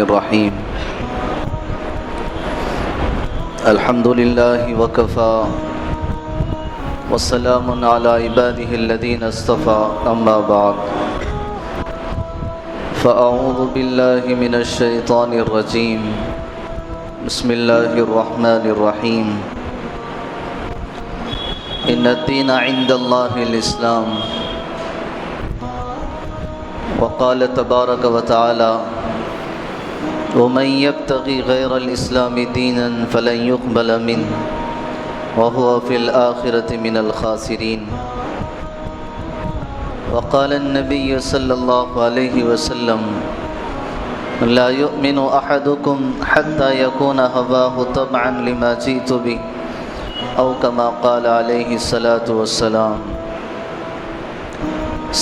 الرحیم الحمد للہ وکفی والسلام علی عبادہ الذین اصطفی اما بعد فاعوذ باللہ من الشیطان الرجیم بسم اللہ الرحمن الرحیم ان الدین عند اللہ الاسلام وقال تبارک وتعالی ومن يبتغي غير الإسلام دينا فلن يقبل منه وهو في الآخرة من الخاسرين وقال النبي صلى الله عليه وسلم لا يؤمن أحدكم حتى يكون هواه تبعا لما جئت به أو كما قال عليه الصلاة والسلام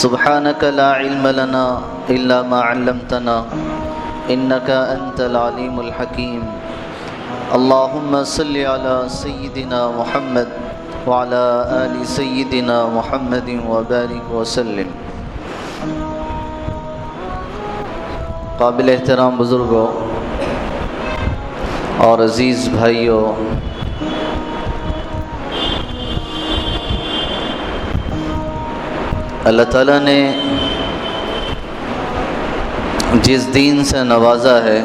سبحانك لا علم لنا إلا ما علمتنا إنك أنت العليم الحكيم اللهم صل على سيدنا محمد وعلى آل سيدنا محمد وبارك وسلم. قابل احترام بزرگوں اور عزیز بھائیوں، اللہ تعالیٰ نے جس دین سے نوازا ہے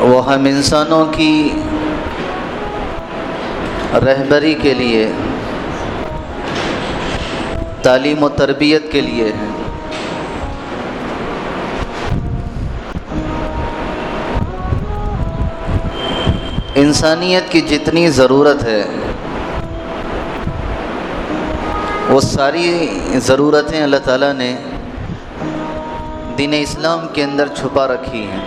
وہ ہم انسانوں کی رہبری کے لیے، تعلیم و تربیت کے لیے ہے. انسانیت کی جتنی ضرورت ہے وہ ساری ضرورتیں اللہ تعالیٰ نے دین اسلام کے اندر چھپا رکھی ہیں.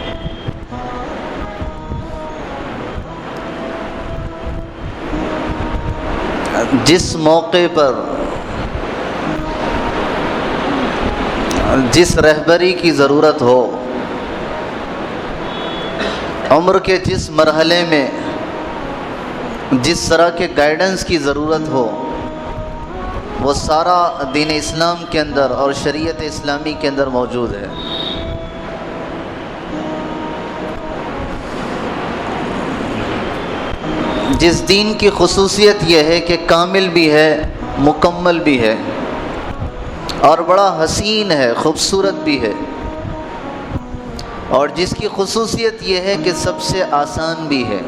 جس موقع پر جس رہبری کی ضرورت ہو، عمر کے جس مرحلے میں جس طرح کے گائیڈنس کی ضرورت ہو، وہ سارا دین اسلام کے اندر اور شریعت اسلامی کے اندر موجود ہے. جس دین کی خصوصیت یہ ہے کہ کامل بھی ہے، مکمل بھی ہے، اور بڑا حسین ہے، خوبصورت بھی ہے، اور جس کی خصوصیت یہ ہے کہ سب سے آسان بھی ہے.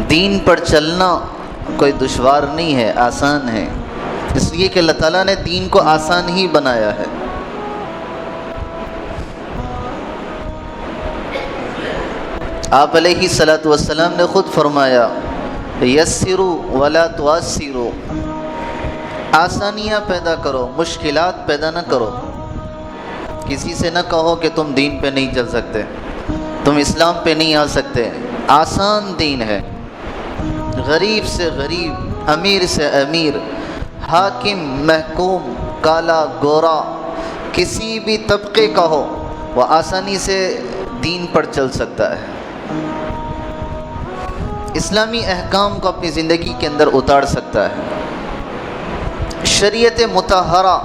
دین پر چلنا کوئی دشوار نہیں ہے، آسان ہے، اس لیے کہ اللہ تعالیٰ نے دین کو آسان ہی بنایا ہے. آپ علیہ الصلاۃ والسلام نے خود فرمایا یسروا ولا تعسروا، آسانیاں پیدا کرو، مشکلات پیدا نہ کرو. کسی سے نہ کہو کہ تم دین پہ نہیں چل سکتے، تم اسلام پہ نہیں آ سکتے. آسان دین ہے، غریب سے غریب، امیر سے امیر، حاکم محکوم، کالا گورا، کسی بھی طبقے کا ہو، وہ آسانی سے دین پر چل سکتا ہے. اسلامی احکام کو اپنی زندگی کے اندر اتار سکتا ہے. شریعت مطہرہ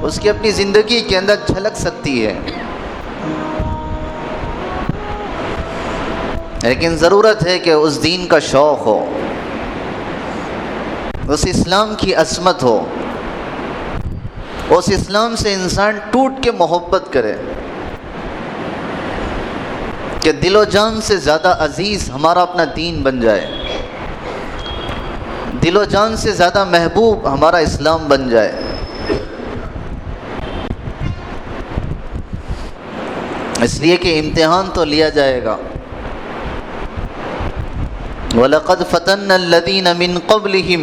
اس کی اپنی زندگی کے اندر جھلک سکتی ہے. لیکن ضرورت ہے کہ اس دین کا شوق ہو، اس اسلام کی عظمت ہو، اس اسلام سے انسان ٹوٹ کے محبت کرے کہ دل و جان سے زیادہ عزیز ہمارا اپنا دین بن جائے، دل و جان سے زیادہ محبوب ہمارا اسلام بن جائے. اس لیے کہ امتحان تو لیا جائے گا. وَلَقَدْ فَتَنَّا الَّذِينَ مِن قَبْلِهِمْ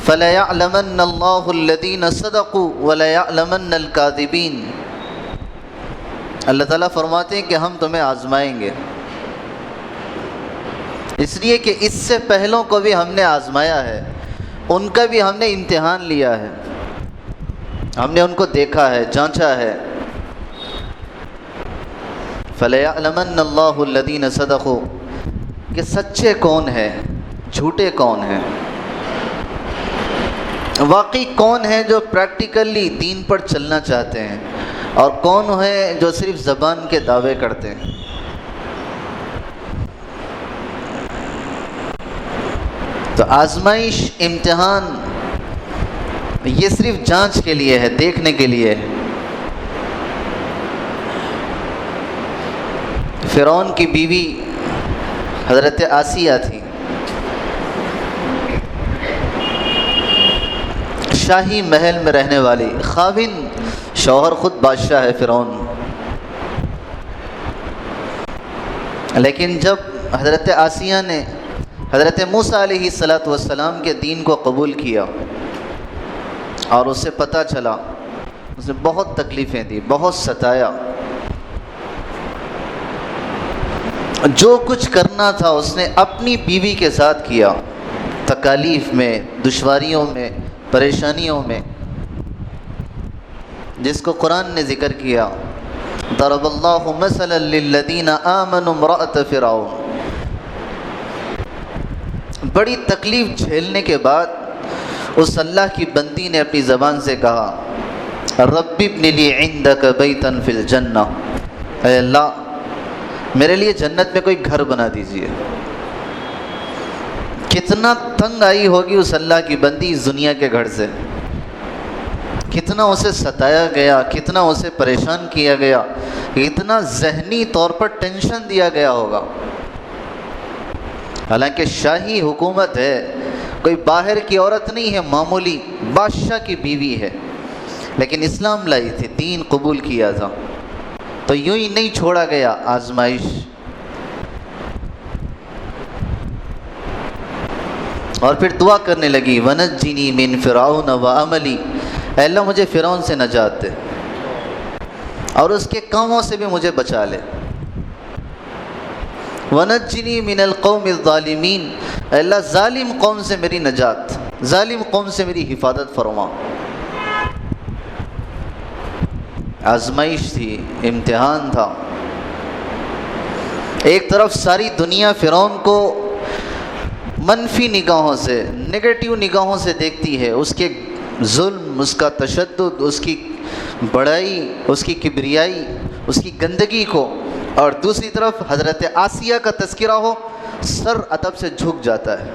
فَلَيَعْلَمَنَّ اللَّهُ الَّذِينَ صَدَقُوا وَلَيَعْلَمَنَّ الْكَاذِبِينَ. اللہ تعالیٰ فرماتے ہیں کہ ہم تمہیں آزمائیں گے، اس لیے کہ اس سے پہلوں کو بھی ہم نے آزمایا ہے، ان کا بھی ہم نے امتحان لیا ہے، ہم نے ان کو دیکھا ہے، جانچا ہے. فَلَيَعْلَمَنَّ اللَّهُ الَّذِينَ صَدَقُوا، کہ سچے کون ہیں، جھوٹے کون ہیں. واقعی کون ہے جو پریکٹیکلی دین پر چلنا چاہتے ہیں اور کون ہے جو صرف زبان کے دعوے کرتے ہیں؟ تو آزمائش، امتحان یہ صرف جانچ کے لیے ہے، دیکھنے کے لیے ہے۔ فرعون کی بیوی حضرت آسیہ تھی، شاہی محل میں رہنے والی، خاوند شوہر خود بادشاہ ہے فرعون۔ لیکن جب حضرت آسیہ نے حضرت موسیٰ علیہ السلام کے دین کو قبول کیا اور اسے پتہ چلا، اسے بہت تکلیفیں دی، بہت ستایا، جو کچھ کرنا تھا اس نے اپنی بیوی کے ساتھ کیا، تکالیف میں، دشواریوں میں، پریشانیوں میں، جس کو قرآن نے ذکر کیا، ضرب اللہ مثلا للذین آمنوا امرأۃ فرعون۔ بڑی تکلیف جھیلنے کے بعد اس اللہ کی بندی نے اپنی زبان سے کہا، رب ابن لی عندک بیتا فی الجنہ، اے اللہ میرے لیے جنت میں کوئی گھر بنا دیجیے۔ کتنا تنگ آئی ہوگی اس اللہ کی بندی اس دنیا کے گھر سے، کتنا اسے ستایا گیا، کتنا اسے پریشان کیا گیا، اتنا ذہنی طور پر ٹینشن دیا گیا ہوگا۔ حالانکہ شاہی حکومت ہے، کوئی باہر کی عورت نہیں ہے، معمولی بادشاہ کی بیوی ہے، لیکن اسلام لائی تھی، دین قبول کیا تھا، تو یوں ہی نہیں چھوڑا گیا آزمائش۔ اور پھر دعا کرنے لگی، وَنَجِّنِي مِن فِرْعَوْنَ وَعَمَلِي، اے اللہ مجھے فرعون سے نجات دے اور اس کے کاموں سے بھی مجھے بچا لے۔ وَنَجِّنِي مِنَ الْقَوْمِ الظَّالِمِينَ، اے اللہ ظالم قوم سے میری نجات، ظالم قوم سے میری حفاظت فرما۔ آزمائش تھی، امتحان تھا۔ ایک طرف ساری دنیا فرعون کو منفی نگاہوں سے، نگیٹو نگاہوں سے دیکھتی ہے، اس کے ظلم، اس کا تشدد، اس کی بڑائی، اس کی کبریائی، اس کی گندگی کو، اور دوسری طرف حضرت آسیہ کا تذکرہ ہو، سر ادب سے جھک جاتا ہے۔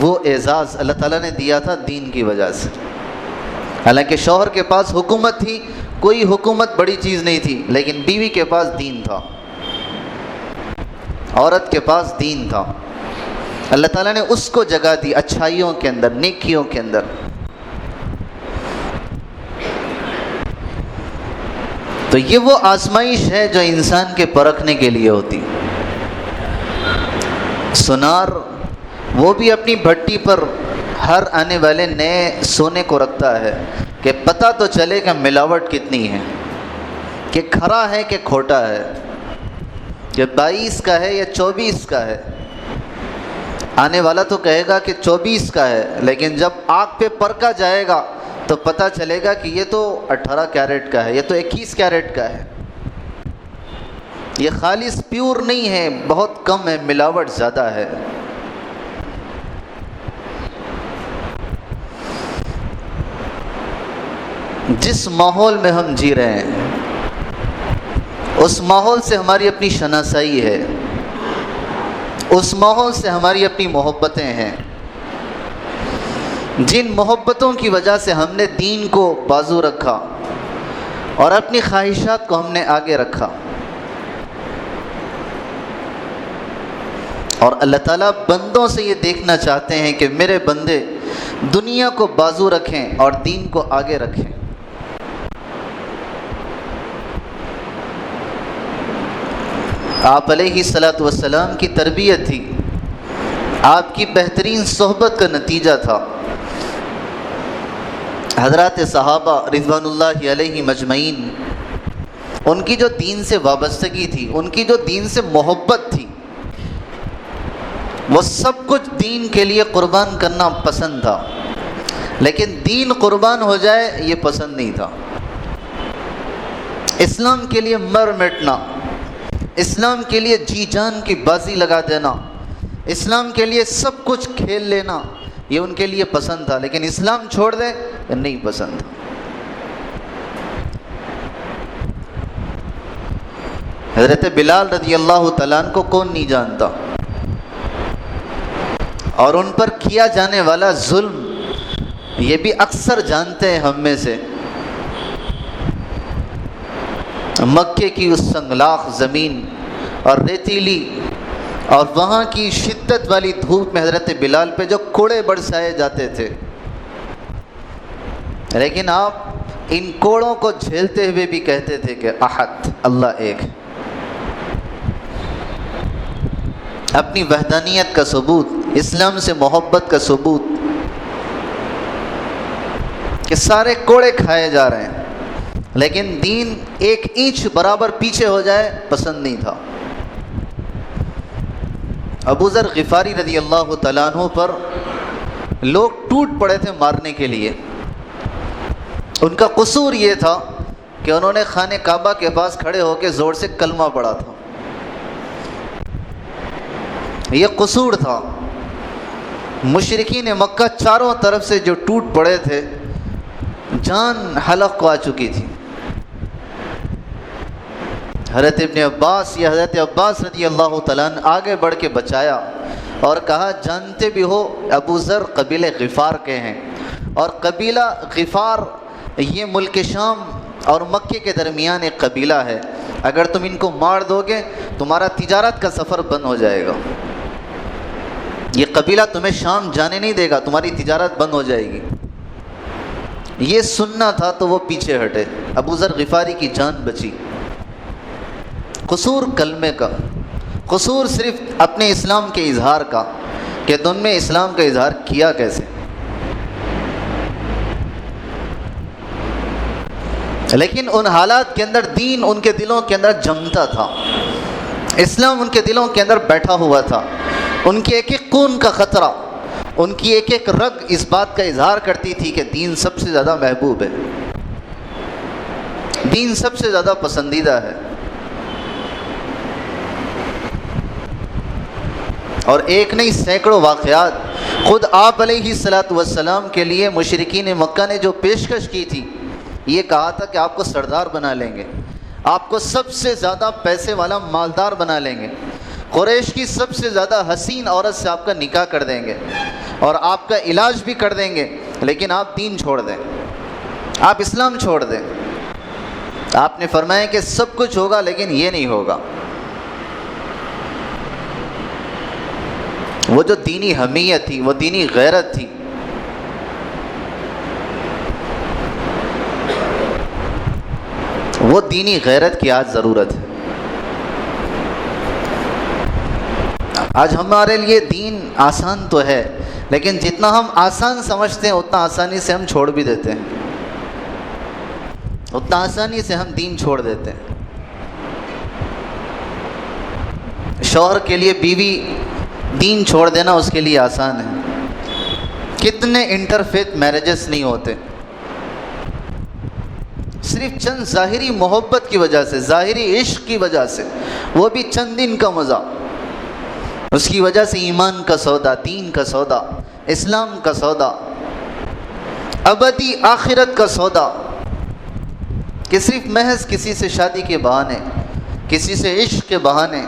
وہ اعزاز اللہ تعالیٰ نے دیا تھا دین کی وجہ سے۔ حالانکہ شوہر کے پاس حکومت تھی، کوئی حکومت بڑی چیز نہیں تھی، لیکن بیوی کے پاس دین تھا، عورت کے پاس دین تھا۔ اللہ تعالیٰ نے اس کو جگہ دی اچھائیوں کے اندر، نیکیوں کے اندر۔ تو یہ وہ آزمائش ہے جو انسان کے پرکھنے کے لیے ہوتی۔ سونار وہ بھی اپنی بھٹی پر ہر آنے والے نئے سونے کو رکھتا ہے کہ پتہ تو چلے کہ ملاوٹ کتنی ہے، کہ کھرا ہے کہ کھوٹا ہے، کہ 22 کا ہے یا 24 کا ہے۔ آنے والا تو کہے گا کہ 24 کا ہے، لیکن جب آگ پہ پرکھا جائے گا تو پتہ چلے گا کہ یہ تو 18 کیرٹ کا ہے، یہ تو 21 کیرٹ کا ہے، یہ خالص پیور نہیں ہے، بہت کم ہے، ملاوٹ زیادہ ہے۔ جس ماحول میں ہم جی رہے ہیں اس ماحول سے ہماری اپنی شناسائی ہے، اس ماحول سے ہماری اپنی محبتیں ہیں، جن محبتوں کی وجہ سے ہم نے دین کو بازو رکھا اور اپنی خواہشات کو ہم نے آگے رکھا۔ اور اللہ تعالیٰ بندوں سے یہ دیکھنا چاہتے ہیں کہ میرے بندے دنیا کو بازو رکھیں اور دین کو آگے رکھیں۔ آپ علیہ السلام کی تربیت تھی، آپ کی بہترین صحبت کا نتیجہ تھا۔ حضرات صحابہ رضوان اللہ علیہ مجمعین، ان کی جو دین سے وابستگی تھی، ان کی جو دین سے محبت تھی، وہ سب کچھ دین کے لیے قربان کرنا پسند تھا، لیکن دین قربان ہو جائے یہ پسند نہیں تھا۔ اسلام کے لیے مر مٹنا، اسلام کے لیے جی جان کی بازی لگا دینا، اسلام کے لیے سب کچھ کھیل لینا یہ ان کے لیے پسند تھا، لیکن اسلام چھوڑ دے نہیں پسند تھا۔ حضرت بلال رضی اللہ تعالیٰ عنہ کو کون نہیں جانتا، اور ان پر کیا جانے والا ظلم یہ بھی اکثر جانتے ہیں ہم میں سے۔ مکے کی اس سنگلاخ زمین اور ریتیلی اور وہاں کی شدت والی دھوپ میں حضرت بلال پہ جو کوڑے برسائے جاتے تھے، لیکن آپ ان کوڑوں کو جھیلتے ہوئے بھی کہتے تھے کہ احد، اللہ ایک۔ اپنی وحدانیت کا ثبوت، اسلام سے محبت کا ثبوت، کہ سارے کوڑے کھائے جا رہے ہیں لیکن دین ایک اینچ برابر پیچھے ہو جائے پسند نہیں تھا۔ ابو ذر غفاری رضی اللہ تعالیٰ عنہ پر لوگ ٹوٹ پڑے تھے مارنے کے لیے۔ ان کا قصور یہ تھا کہ انہوں نے خانہ کعبہ کے پاس کھڑے ہو کے زور سے کلمہ پڑھا تھا، یہ قصور تھا۔ مشرکین مکہ چاروں طرف سے جو ٹوٹ پڑے تھے، جان حلق کو آ چکی تھی۔ حضرت ابن عباس یا حضرت عباس رضی اللہ تعالیٰ عنہ آگے بڑھ کے بچایا اور کہا جانتے بھی ہو ابو ذر قبیلہ غفار کے ہیں، اور قبیلہ غفار یہ ملک شام اور مکے کے درمیان ایک قبیلہ ہے، اگر تم ان کو مار دو گے تمہارا تجارت کا سفر بند ہو جائے گا، یہ قبیلہ تمہیں شام جانے نہیں دے گا، تمہاری تجارت بند ہو جائے گی۔ یہ سننا تھا تو وہ پیچھے ہٹے، ابو ذر غفاری کی جان بچی۔ قصور کلمے کا، قصور صرف اپنے اسلام کے اظہار کا، کہ تم نے اسلام کا اظہار کیا کیسے۔ لیکن ان حالات کے اندر دین ان کے دلوں کے اندر جمتا تھا، اسلام ان کے دلوں کے اندر بیٹھا ہوا تھا۔ ان کے ایک ایک خون کا خطرہ، ان کی ایک ایک رگ اس بات کا اظہار کرتی تھی کہ دین سب سے زیادہ محبوب ہے، دین سب سے زیادہ پسندیدہ ہے۔ اور ایک نہیں سینکڑوں واقعات خود آپ علیہ الصلاۃ والسلام کے لیے مشرکین مکہ نے جو پیشکش کی تھی، یہ کہا تھا کہ آپ کو سردار بنا لیں گے، آپ کو سب سے زیادہ پیسے والا مالدار بنا لیں گے، قریش کی سب سے زیادہ حسین عورت سے آپ کا نکاح کر دیں گے اور آپ کا علاج بھی کر دیں گے، لیکن آپ دین چھوڑ دیں، آپ اسلام چھوڑ دیں۔ آپ نے فرمایا کہ سب کچھ ہوگا لیکن یہ نہیں ہوگا۔ وہ جو دینی حمیت تھی، وہ دینی غیرت تھی، وہ دینی غیرت کی آج ضرورت ہے۔ آج ہمارے لیے دین آسان تو ہے، لیکن جتنا ہم آسان سمجھتے ہیں اتنا آسانی سے ہم چھوڑ بھی دیتے ہیں، اتنا آسانی سے ہم دین چھوڑ دیتے ہیں۔ شوہر کے لیے بیوی دین چھوڑ دینا اس کے لیے آسان ہے۔ کتنے انٹرفیتھ میرجز نہیں ہوتے، صرف چند ظاہری محبت کی وجہ سے، ظاہری عشق کی وجہ سے، وہ بھی چند دن کا مزہ، اس کی وجہ سے ایمان کا سودا، دین کا سودا، اسلام کا سودا، ابدی آخرت کا سودا، کہ صرف محض کسی سے شادی کے بہانے، کسی سے عشق کے بہانے،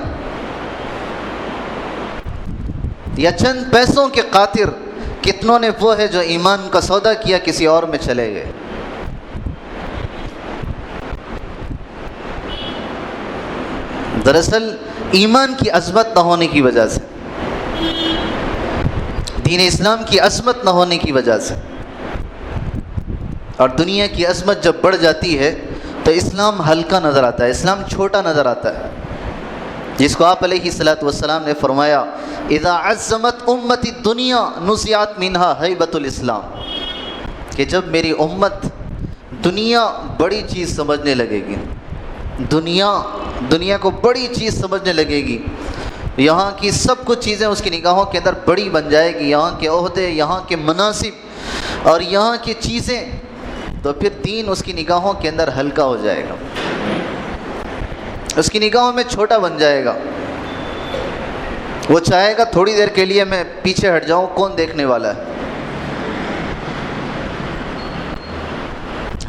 یا چند پیسوں کے خاطر کتنوں نے وہ ہے جو ایمان کا سودا کیا کسی اور میں چلے گئے۔ دراصل ایمان کی عظمت نہ ہونے کی وجہ سے، دین اسلام کی عظمت نہ ہونے کی وجہ سے، اور دنیا کی عظمت جب بڑھ جاتی ہے تو اسلام ہلکا نظر آتا ہے، اسلام چھوٹا نظر آتا ہے، جس کو آپ علیہ الصلاۃ والسلام نے فرمایا اذا عظمت امتی الدنیا نزعت منها ہیبۃ الاسلام، کہ جب میری امت دنیا بڑی چیز سمجھنے لگے گی، دنیا کو بڑی چیز سمجھنے لگے گی، یہاں کی سب کچھ چیزیں اس کی نگاہوں کے اندر بڑی بن جائے گی، یہاں کے عہدے، یہاں کے مناصب اور یہاں کی چیزیں، تو پھر دین اس کی نگاہوں کے اندر ہلکا ہو جائے گا، اس کی نگاہوں میں چھوٹا بن جائے گا، وہ چاہے گا تھوڑی دیر کے لیے میں پیچھے ہٹ جاؤں، کون دیکھنے والا ہے؟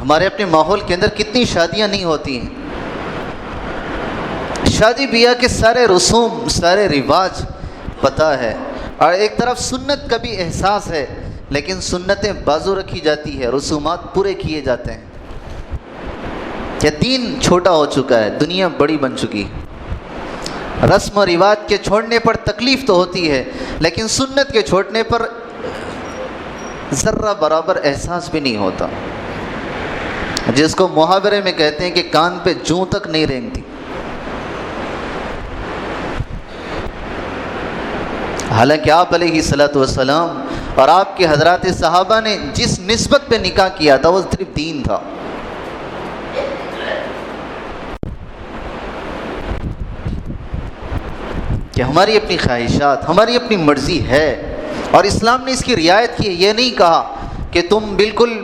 ہمارے اپنے ماحول کے اندر کتنی شادیاں نہیں ہوتی ہیں، شادی بیاہ کے سارے رسوم، سارے رواج پتہ ہے، اور ایک طرف سنت کا بھی احساس ہے، لیکن سنتیں بازو رکھی جاتی ہے، رسومات پورے کیے جاتے ہیں۔ کہ دین چھوٹا ہو چکا ہے، دنیا بڑی بن چکی ہے۔ رسم و رواج کے چھوڑنے پر تکلیف تو ہوتی ہے، لیکن سنت کے چھوڑنے پر ذرہ برابر احساس بھی نہیں ہوتا، جس کو محاورے میں کہتے ہیں کہ کان پہ جوں تک نہیں رینگتی۔ حالانکہ آپ علیہ الصلوۃ والسلام اور آپ کے حضرات صحابہ نے جس نسبت پہ نکاح کیا تھا وہ صرف دین تھا۔ کہ ہماری اپنی خواہشات، ہماری اپنی مرضی ہے، اور اسلام نے اس کی رعایت کی ہے۔ یہ نہیں کہا کہ تم بالکل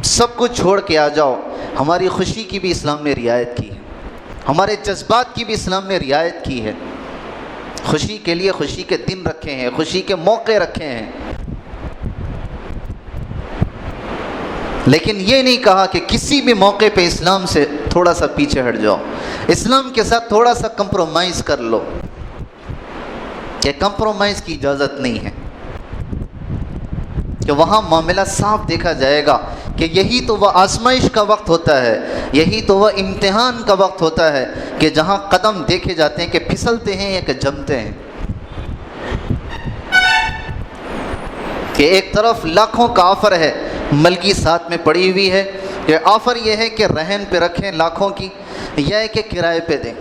سب کچھ چھوڑ کے آ جاؤ، ہماری خوشی کی بھی اسلام نے رعایت کی ہے، ہمارے جذبات کی بھی اسلام نے رعایت کی ہے۔ خوشی کے لیے خوشی کے دن رکھے ہیں، خوشی کے موقع رکھے ہیں، لیکن یہ نہیں کہا کہ کسی بھی موقع پہ اسلام سے تھوڑا سا پیچھے ہٹ جاؤ، اسلام کے ساتھ تھوڑا سا کمپرومائز کر لو۔ کہ کمپرومائز کی اجازت نہیں ہے، کہ وہاں معاملہ صاف دیکھا جائے گا کہ یہی تو وہ آزمائش کا وقت ہوتا ہے، یہی تو وہ امتحان کا وقت ہوتا ہے، کہ جہاں قدم دیکھے جاتے ہیں کہ پھسلتے ہیں یا کہ جمتے ہیں۔ کہ ایک طرف لاکھوں کا آفر ہے، ملکی ساتھ میں پڑی ہوئی ہے، کہ آفر یہ ہے کہ رہن پہ رکھیں لاکھوں کی، یا کہ کرائے پہ دیں۔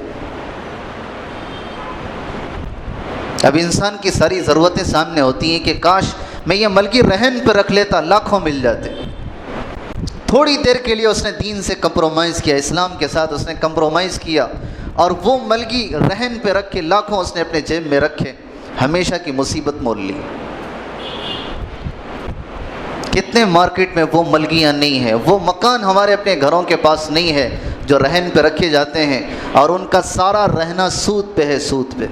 اب انسان کی ساری ضرورتیں سامنے ہوتی ہیں کہ کاش میں یہ ملکی رہن پہ رکھ لیتا، لاکھوں مل جاتے۔ تھوڑی دیر کے لیے اس نے دین سے کمپرومائز کیا، اسلام کے ساتھ اس نے کمپرومائز کیا، اور وہ ملکی رہن پہ رکھ کے لاکھوں اس نے اپنے جیب میں رکھے، ہمیشہ کی مصیبت مول لی۔ کتنے مارکیٹ میں وہ ملکیاں نہیں ہیں، وہ مکان ہمارے اپنے گھروں کے پاس نہیں ہے جو رہن پہ رکھے جاتے ہیں، اور ان کا سارا رہنا سود پہ ہے، سود پہ۔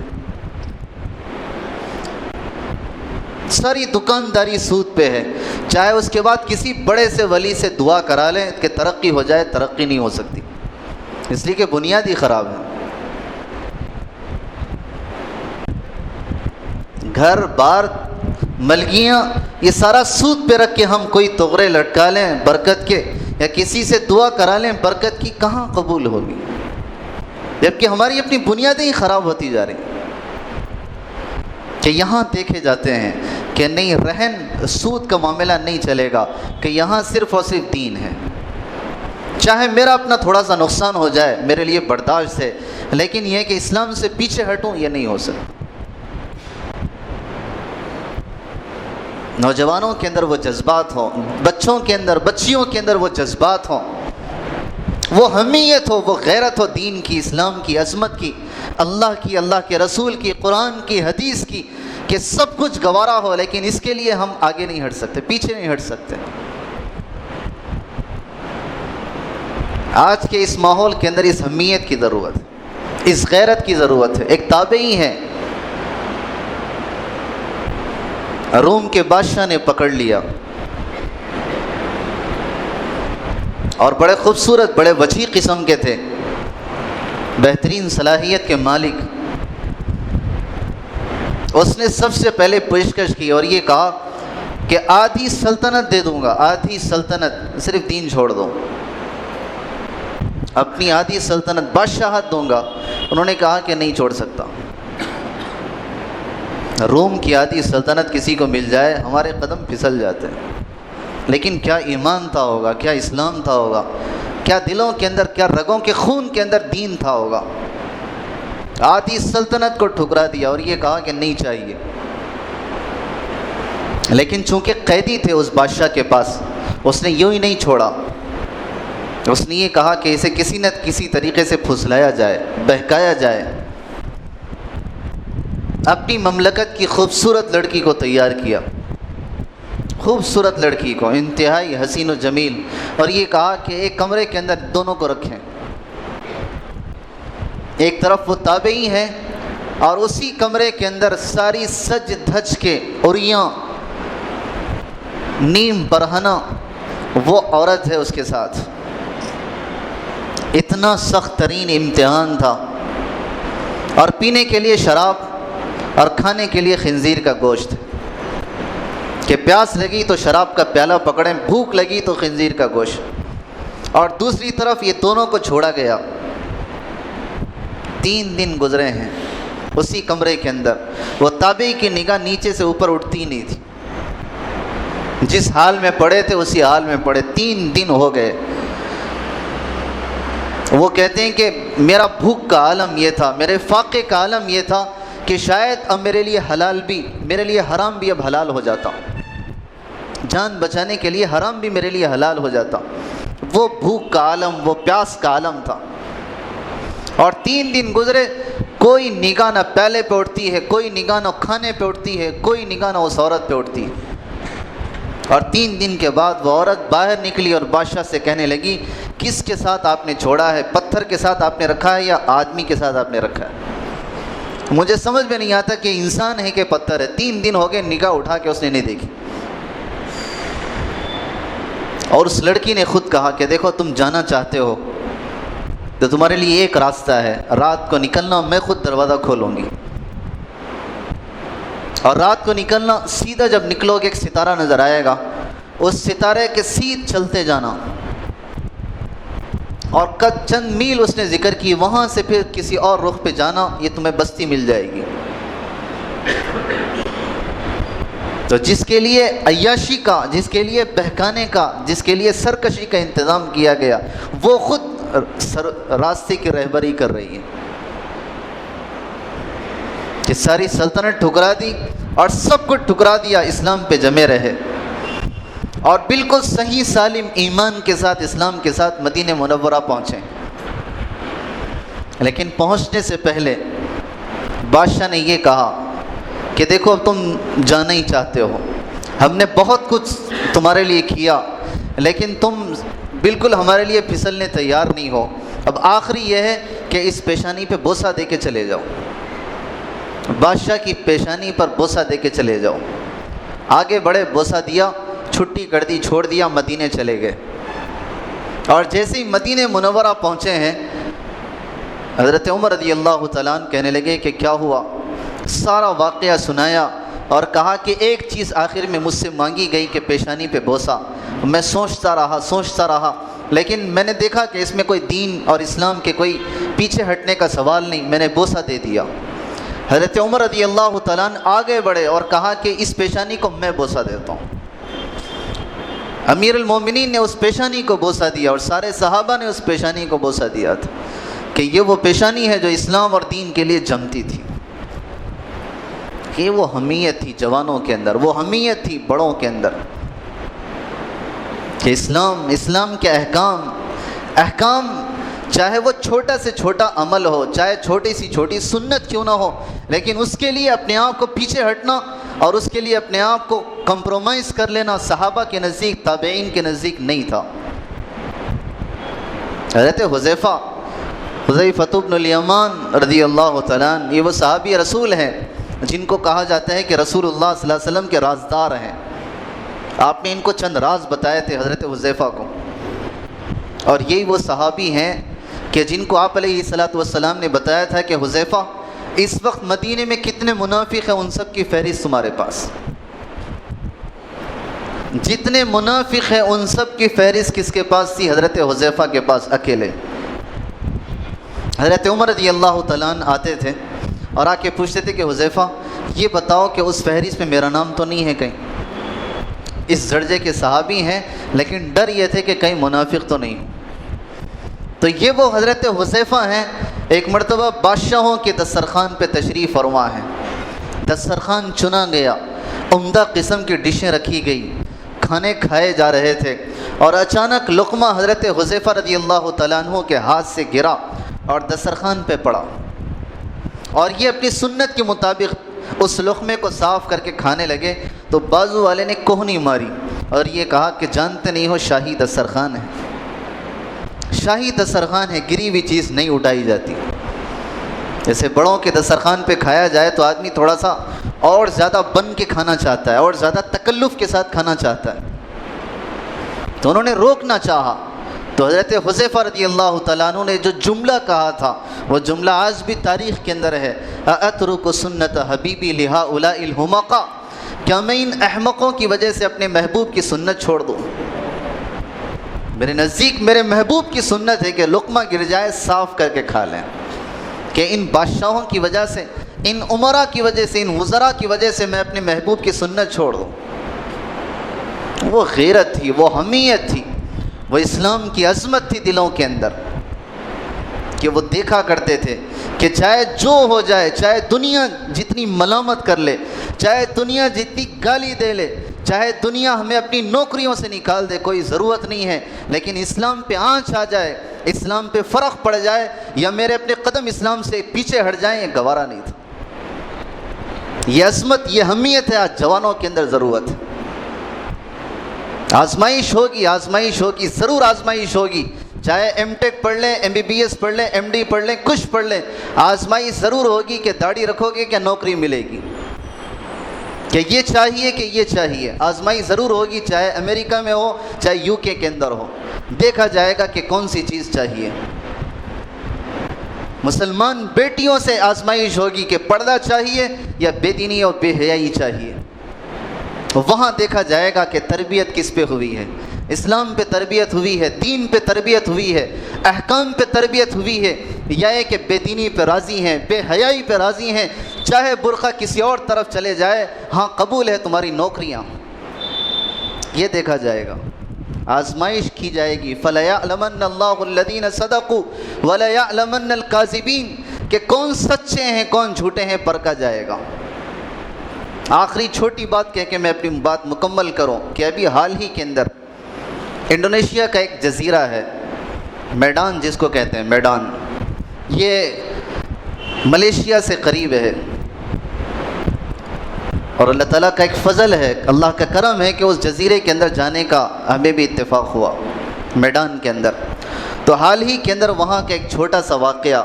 ساری دکانداری سود پہ ہے، چاہے اس کے بعد کسی بڑے سے ولی سے دعا کرا لیں کہ ترقی ہو جائے، ترقی نہیں ہو سکتی، اس لیے کہ بنیاد ہی خراب ہے۔ گھر بار ملکیاں یہ سارا سود پہ رکھ کے ہم کوئی تغرے لٹکا لیں برکت کے، یا کسی سے دعا کرا لیں برکت کی، کہاں قبول ہوگی؟ جبکہ ہماری اپنی بنیادیں ہی خراب ہوتی جا رہی ہیں۔ کہ یہاں دیکھے جاتے ہیں کہ نہیں، رہن سود کا معاملہ نہیں چلے گا، کہ یہاں صرف اور صرف دین ہے۔ چاہے میرا اپنا تھوڑا سا نقصان ہو جائے میرے لیے برداشت ہے، لیکن یہ کہ اسلام سے پیچھے ہٹوں یہ نہیں ہو سکتا۔ نوجوانوں کے اندر وہ جذبات ہوں، بچوں کے اندر، بچیوں کے اندر وہ جذبات ہوں، وہ حمیت ہو، وہ غیرت ہو دین کی، اسلام کی، عظمت کی، اللہ کی، اللہ کے رسول کی، قرآن کی، حدیث کی، کہ سب کچھ گوارا ہو، لیکن اس کے لیے ہم آگے نہیں ہٹ سکتے، پیچھے نہیں ہٹ سکتے۔ آج کے اس ماحول کے اندر اس حمیت کی ضرورت ہے، اس غیرت کی ضرورت ہے۔ ایک تابعی ہے، روم کے بادشاہ نے پکڑ لیا، اور بڑے خوبصورت، بڑے وسیع قسم کے تھے، بہترین صلاحیت کے مالک۔ اس نے سب سے پہلے پیشکش کی اور یہ کہا کہ آدھی سلطنت دے دوں گا، آدھی سلطنت، صرف دین چھوڑ دو، اپنی آدھی سلطنت بادشاہت دوں گا۔ انہوں نے کہا کہ نہیں چھوڑ سکتا، روم کی آدھی سلطنت کسی کو مل جائے ہمارے قدم پھسل جاتے ہیں۔ لیکن کیا ایمان تھا ہوگا، کیا اسلام تھا ہوگا، کیا دلوں کے اندر، کیا رگوں کے خون کے اندر دین تھا ہوگا۔ آدھی سلطنت کو ٹھکرا دیا اور یہ کہا کہ نہیں چاہیے۔ لیکن چونکہ قیدی تھے اس بادشاہ کے پاس، اس نے یوں ہی نہیں چھوڑا، اس نے یہ کہا کہ اسے کسی نہ کسی طریقے سے پھسلایا جائے، بہکایا جائے۔ اپنی مملکت کی خوبصورت لڑکی کو تیار کیا، خوبصورت لڑکی کو، انتہائی حسین و جمیل، اور یہ کہا کہ ایک کمرے کے اندر دونوں کو رکھیں، ایک طرف وہ تابعی ہے اور اسی کمرے کے اندر ساری سج دھج کے عریاں نیم برہنہ وہ عورت ہے اس کے ساتھ. اتنا سخت ترین امتحان تھا. اور پینے کے لیے شراب اور کھانے کے لیے خنزیر کا گوشت، کہ پیاس لگی تو شراب کا پیالہ پکڑیں، بھوک لگی تو خنزیر کا گوشت. اور دوسری طرف یہ دونوں کو چھوڑا گیا. 3 دن گزرے ہیں اسی کمرے کے اندر. وہ تابعی کی نگاہ نیچے سے اوپر اٹھتی نہیں تھی. جس حال میں پڑے تھے اسی حال میں پڑے. 3 دن ہو گئے. وہ کہتے ہیں کہ میرا بھوک کا عالم یہ تھا، میرے فاقے کا عالم یہ تھا کہ شاید اب میرے لیے حلال بھی، میرے لیے حرام بھی اب حلال ہو جاتا. جان بچانے کے لیے حرام بھی میرے لیے حلال ہو جاتا. وہ بھوک کا عالم، وہ پیاس کا عالم تھا. اور 3 دن گزرے، کوئی نگاہ نہ پیالے پہ اٹھتی ہے، کوئی نگاہ نہ کھانے پہ اٹھتی ہے، کوئی نگاہ نہ اس عورت پہ اٹھتی ہے. اور 3 دن کے بعد وہ عورت باہر نکلی اور بادشاہ سے کہنے لگی کس کے ساتھ آپ نے چھوڑا ہے؟ پتھر کے ساتھ آپ نے رکھا ہے یا آدمی کے ساتھ آپ نے رکھا ہے؟ مجھے سمجھ میں نہیں آتا کہ انسان ہے کہ پتھر ہے. 3 دن ہو گئے، نگاہ اٹھا کے اس نے نہیں دیکھی. اور اس لڑکی نے خود کہا کہ دیکھو تم جانا چاہتے ہو تو تمہارے لیے ایک راستہ ہے، رات کو نکلنا، میں خود دروازہ کھولوں گی. اور رات کو نکلنا، سیدھا جب نکلو گے ایک ستارہ نظر آئے گا، اس ستارے کے سیدھ چلتے جانا. اور چند میل اس نے ذکر کی، وہاں سے پھر کسی اور رخ پہ جانا، یہ تمہیں بستی مل جائے گی. تو جس کے لیے عیاشی کا، جس کے لیے بہکانے کا، جس کے لیے سرکشی کا انتظام کیا گیا، وہ خود راستے کی رہبری کر رہی ہے. کہ ساری سلطنت ٹھکرا دی اور سب کو ٹھکرا دیا، اسلام پہ جمے رہے. اور بالکل صحیح سالم ایمان کے ساتھ، اسلام کے ساتھ مدینہ منورہ پہنچے. لیکن پہنچنے سے پہلے بادشاہ نے یہ کہا کہ دیکھو تم جانا ہی چاہتے ہو، ہم نے بہت کچھ تمہارے لیے کیا، لیکن تم بالکل ہمارے لیے پھسلنے تیار نہیں ہو. اب آخری یہ ہے کہ اس پیشانی پہ بوسہ دے کے چلے جاؤ. بادشاہ کی پیشانی پر بوسہ دے کے چلے جاؤ. آگے بڑھے، بوسہ دیا، چھٹی کر دی، چھوڑ دیا، مدینے چلے گئے. اور جیسے ہی مدینہ منورہ پہنچے ہیں، حضرت عمر رضی اللہ تعالیٰ عنہ کہنے لگے کہ کیا ہوا؟ سارا واقعہ سنایا اور کہا کہ ایک چیز آخر میں مجھ سے مانگی گئی کہ پیشانی پہ بوسہ. میں سوچتا رہا، لیکن میں نے دیکھا کہ اس میں کوئی دین اور اسلام کے کوئی پیچھے ہٹنے کا سوال نہیں، میں نے بوسہ دے دیا. حضرت عمر رضی اللہ تعالیٰ عنہ آگے بڑھے اور کہا کہ اس پیشانی کو میں بوسہ دیتا ہوں. امیر المومنین نے اس پیشانی کو بوسہ دیا اور سارے صحابہ نے اس پیشانی کو بوسہ دیا تھا کہ یہ وہ پیشانی ہے جو اسلام اور دین کے لیے جمتی تھی. کہ وہ حمیت تھی جوانوں کے اندر، وہ حمیت تھی بڑوں کے اندر کہ اسلام کے احکام چاہے وہ چھوٹا سے چھوٹا عمل ہو، چاہے چھوٹی سی چھوٹی سنت کیوں نہ ہو، لیکن اس کے لیے اپنے آپ کو پیچھے ہٹنا اور اس کے لیے اپنے آپ کو کمپرومائز کر لینا صحابہ کے نزدیک، تابعین کے نزدیک نہیں تھا. حضرت حذیفہ بن الیمان رضی اللہ تعالیٰ عنہ، یہ وہ صحابی رسول ہیں جن کو کہا جاتا ہے کہ رسول اللہ صلی اللہ علیہ وسلم کے رازدار ہیں. آپ نے ان کو چند راز بتائے تھے حضرت حذیفہ کو. اور یہی وہ صحابی ہیں کہ جن کو آپ علیہ الصلوۃ والسلام نے بتایا تھا کہ حذیفہ اس وقت مدینے میں کتنے منافق ہیں ان سب کی فہرست تمہارے پاس. جتنے منافق ہیں ان سب کی فہرست کس کے پاس تھی؟ حضرت حذیفہ کے پاس اکیلے. حضرت عمر رضی اللہ تعالیٰ عنہ آتے تھے اور آ کے پوچھتے تھے کہ حذیفہ یہ بتاؤ کہ اس فہرست میں میرا نام تو نہیں ہے کہیں؟ اس درجے کے صحابی ہیں لیکن ڈر یہ تھے کہ کہیں منافق تو نہیں. تو یہ وہ حضرت حذیفہ ہیں. ایک مرتبہ بادشاہوں کے دسترخوان پہ تشریف فرما ہے. دسترخوان چنا گیا، عمدہ قسم کی ڈشیں رکھی گئی، کھانے کھائے جا رہے تھے، اور اچانک لقمہ حضرت حذیفہ رضی اللہ تعالیٰ عنہ کے ہاتھ سے گرا اور دسترخوان پہ پڑا. اور یہ اپنی سنت کے مطابق اس لقمے کو صاف کر کے کھانے لگے تو بازو والے نے کوہنی ماری اور یہ کہا کہ جانتے نہیں ہو شاہی دسترخوان ہے، شاہی دسترخوان ہے، گری ہوئی چیز نہیں اٹھائی جاتی. جیسے بڑوں کے دسترخوان پہ کھایا جائے تو آدمی تھوڑا سا اور زیادہ بن کے کھانا چاہتا ہے اور زیادہ تکلف کے ساتھ کھانا چاہتا ہے، تو انہوں نے روکنا چاہا۔ تو حضرت حذیفہ رضی اللہ تعالیٰ عنہ نے جو جملہ کہا تھا وہ جملہ آج بھی تاریخ کے اندر ہے، اَأَتْرُكُ سُنَّةَ حَبِيبِي لِهَؤُلَاءِ الْحُمَقَاء، کیا میں ان احمقوں کی وجہ سے اپنے محبوب کی سنت چھوڑ دوں؟ میرے نزدیک میرے محبوب کی سنت ہے کہ لقمہ گر جائے صاف کر کے کھا لیں، کہ ان بادشاہوں کی وجہ سے، ان عمراء کی وجہ سے، ان وزراء کی وجہ سے میں اپنے محبوب کی سنت چھوڑ دوں۔ وہ غیرت تھی، وہ حمیت تھی، وہ اسلام کی عظمت تھی دلوں کے اندر، کہ وہ دیکھا کرتے تھے کہ چاہے جو ہو جائے، چاہے دنیا جتنی ملامت کر لے، چاہے دنیا جتنی گالی دے لے، چاہے دنیا ہمیں اپنی نوکریوں سے نکال دے، کوئی ضرورت نہیں ہے، لیکن اسلام پہ آنچ آ جائے، اسلام پہ فرق پڑ جائے، یا میرے اپنے قدم اسلام سے پیچھے ہٹ جائیں، یہ گوارا نہیں تھا۔ یہ عظمت، یہ حمیت ہے آج جوانوں کے اندر ضرورت ہے۔ آزمائش ہوگی، آزمائش ہوگی، ضرور آزمائش ہوگی، چاہے ایم ٹیک پڑھ لیں، ایم بی بی ایس پڑھ لیں، ایم ڈی پڑھ لیں، کچھ پڑھ لیں، آزمائش ضرور ہوگی کہ داڑھی رکھو گے کیا نوکری ملے گی، کہ یہ چاہیے کہ یہ چاہیے، آزمائش ضرور ہوگی، چاہے امریکہ میں ہو چاہے یو کے اندر ہو، دیکھا جائے گا کہ کون سی چیز چاہیے۔ مسلمان بیٹیوں سے آزمائش ہوگی کہ پردہ چاہیے یا بے دینی اور بے حیائی چاہیے، وہاں دیکھا جائے گا کہ تربیت کس پہ ہوئی ہے، اسلام پہ تربیت ہوئی ہے، دین پہ تربیت ہوئی ہے، احکام پہ تربیت ہوئی ہے، یا کہ بے دینی پہ راضی ہیں، بے حیائی پہ راضی ہیں، چاہے برقع کسی اور طرف چلے جائے، ہاں قبول ہے تمہاری نوکریاں، یہ دیکھا جائے گا، آزمائش کی جائے گی۔ فَلَيَعْلَمَنَّ اللَّهُ الَّذِينَ صَدَقُوا وَلَيَعْلَمَنَّ الْكَاذِبِينَ، کہ کون سچے ہیں کون جھوٹے ہیں پرکھا جائے گا۔ آخری چھوٹی بات کہہ کے میں اپنی بات مکمل کروں کہ ابھی حال ہی کے اندر انڈونیشیا کا ایک جزیرہ ہے، میڈان جس کو کہتے ہیں، میڈان، یہ ملیشیا سے قریب ہے، اور اللہ تعالیٰ کا ایک فضل ہے، اللہ کا کرم ہے کہ اس جزیرے کے اندر جانے کا ہمیں بھی اتفاق ہوا، میڈان کے اندر۔ تو حال ہی کے اندر وہاں کا ایک چھوٹا سا واقعہ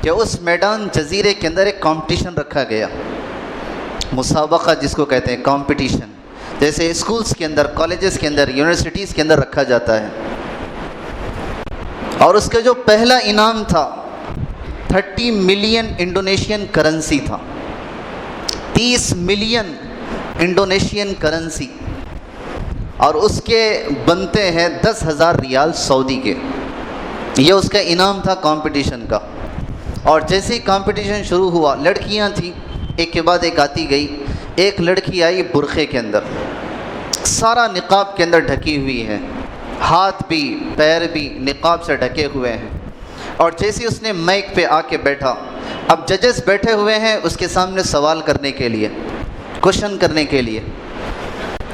کہ اس میڈان جزیرے کے اندر ایک کمپٹیشن رکھا گیا، مسابقہ جس کو کہتے ہیں، کمپٹیشن، جیسے اسکولز کے اندر، کالجز کے اندر، یونیورسٹیز کے اندر رکھا جاتا ہے، اور اس کا جو پہلا انعام تھا 30 ملین انڈونیشین کرنسی تھا، 30 ملین انڈونیشین کرنسی، اور اس کے بنتے ہیں 10,000 ریال سعودی کے، یہ اس کا انعام تھا کمپٹیشن کا۔ اور جیسے ہی کمپٹیشن شروع ہوا، لڑکیاں تھیں، ایک کے بعد ایک آتی گئی، ایک لڑکی آئی برقعے کے اندر، سارا نقاب کے اندر ڈھکی ہوئی ہے، ہاتھ بھی پیر بھی نقاب سے ڈھکے ہوئے ہیں، اور جیسے اس نے مائک پہ آ کے بیٹھا، اب ججز بیٹھے ہوئے ہیں اس کے سامنے سوال کرنے کے لیے، کوشچن کرنے کے لیے،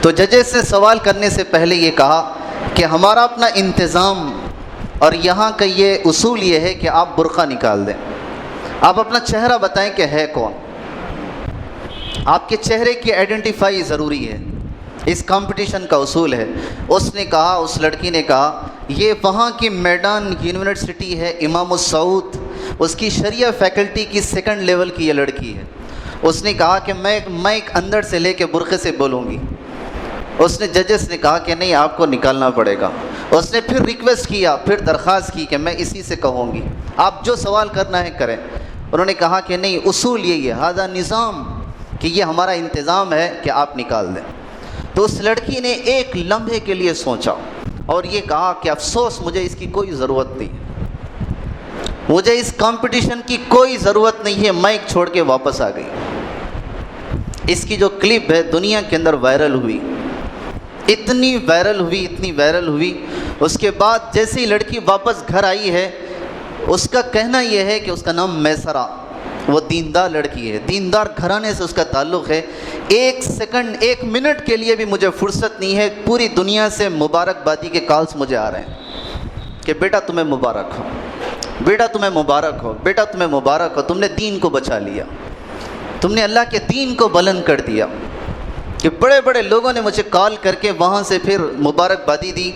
تو ججز سے سوال کرنے سے پہلے یہ کہا کہ ہمارا اپنا انتظام اور یہاں کا یہ اصول یہ ہے کہ آپ برقع نکال دیں، آپ اپنا چہرہ بتائیں کہ ہے کون، آپ کے چہرے کی آئیڈینٹیفائی ضروری ہے، اس کمپٹیشن کا اصول ہے۔ اس نے کہا، اس لڑکی نے کہا، یہ وہاں کی میڈان یونیورسٹی ہے، امام السعود، اس کی شریعہ فیکلٹی کی 2nd لیول کی یہ لڑکی ہے۔ اس نے کہا کہ میں مائک اندر سے لے کے برقعے سے بولوں گی۔ اس نے ججز نے کہا کہ نہیں، آپ کو نکالنا پڑے گا۔ اس نے پھر ریکویسٹ کیا، پھر درخواست کی کہ میں اسی سے کہوں گی، آپ جو سوال کرنا ہے کریں۔ انہوں نے کہا کہ نہیں، اصول یہی ہے، ہذا نظام، کہ یہ ہمارا انتظام ہے کہ آپ نکال دیں۔ تو اس لڑکی نے ایک لمحے کے لیے سوچا اور یہ کہا کہ افسوس، مجھے اس کی کوئی ضرورت نہیں، مجھے اس کمپٹیشن کی کوئی ضرورت نہیں ہے، مائک چھوڑ کے واپس آ گئی۔ اس کی جو کلپ ہے دنیا کے اندر وائرل ہوئی، اتنی وائرل ہوئی، اس کے بعد جیسے ہی لڑکی واپس گھر آئی ہے، اس کا کہنا یہ ہے کہ اس کا نام میسرہ، وہ دیندار لڑکی ہے، دیندار گھرانے سے اس کا تعلق ہے۔ 1 سیکنڈ 1 منٹ کے لیے بھی مجھے فرصت نہیں ہے، پوری دنیا سے مبارکبادی کے کالز مجھے آ رہے ہیں کہ بیٹا تمہیں مبارک ہو، بیٹا تمہیں مبارک ہو، بیٹا تمہیں مبارک ہو، تم نے دین کو بچا لیا، تم نے اللہ کے دین کو بلند کر دیا۔ کہ بڑے بڑے لوگوں نے مجھے کال کر کے وہاں سے پھر مبارکبادی دی،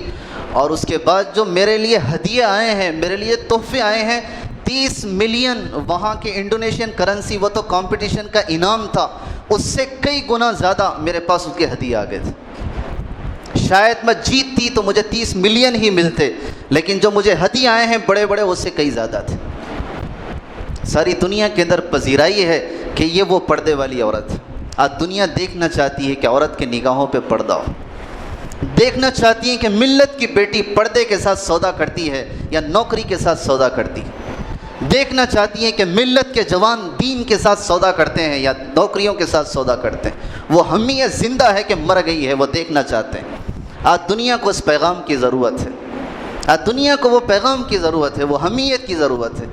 اور اس کے بعد جو میرے لیے ہدیے آئے ہیں، میرے لیے تحفے آئے ہیں، 30 ملین وہاں کی انڈونیشین کرنسی، وہ تو کمپٹیشن کا انعام تھا، اس سے کئی گنا زیادہ میرے پاس اس کے ہدیے آ گئے تھے۔ شاید میں جیتتی تو مجھے 30 ملین ہی ملتے، لیکن جو مجھے ہدیے آئے ہیں بڑے بڑے، اس سے کئی زیادہ تھے۔ ساری دنیا کے اندر پذیرائی ہے کہ یہ وہ پردے والی عورت ہے۔ آج دنیا دیکھنا چاہتی ہے کہ عورت کے نگاہوں پہ پردہ ہو، دیکھنا چاہتی ہے کہ ملت کی بیٹی پردے کے ساتھ سودا کرتی ہے یا نوکری کے ساتھ سودا کرتی ہے، دیکھنا چاہتی ہیں کہ ملت کے جوان دین کے ساتھ سودا کرتے ہیں یا نوکریوں کے ساتھ سودا کرتے ہیں۔ وہ حمیت زندہ ہے کہ مر گئی ہے، وہ دیکھنا چاہتے ہیں۔ آج دنیا کو اس پیغام کی ضرورت ہے، آج دنیا کو وہ پیغام کی ضرورت ہے، وہ حمیت کی ضرورت ہے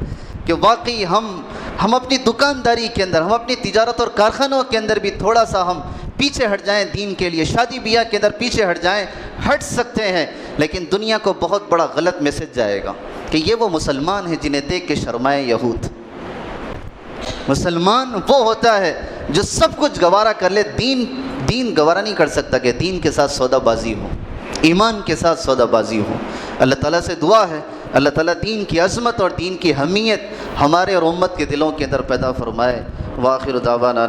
کہ واقعی ہم اپنی دکانداری کے اندر، ہم اپنی تجارت اور کارخانوں کے اندر بھی تھوڑا سا ہم پیچھے ہٹ جائیں دین کے لیے، شادی بیاہ کے اندر پیچھے ہٹ جائیں، ہٹ سکتے ہیں، لیکن دنیا کو بہت بڑا غلط میسج جائے گا کہ یہ وہ مسلمان ہیں جنہیں دیکھ کے شرمائے یہود۔ مسلمان وہ ہوتا ہے جو سب کچھ گوارا کر لے، دین گوارا نہیں کر سکتا کہ دین کے ساتھ سودا بازی ہو، ایمان کے ساتھ سودا بازی ہو۔ اللہ تعالیٰ سے دعا ہے اللہ تعالیٰ دین کی عظمت اور دین کی حمیت ہمارے اور امت کے دلوں کے اندر پیدا فرمائے۔ وآخر دعوانا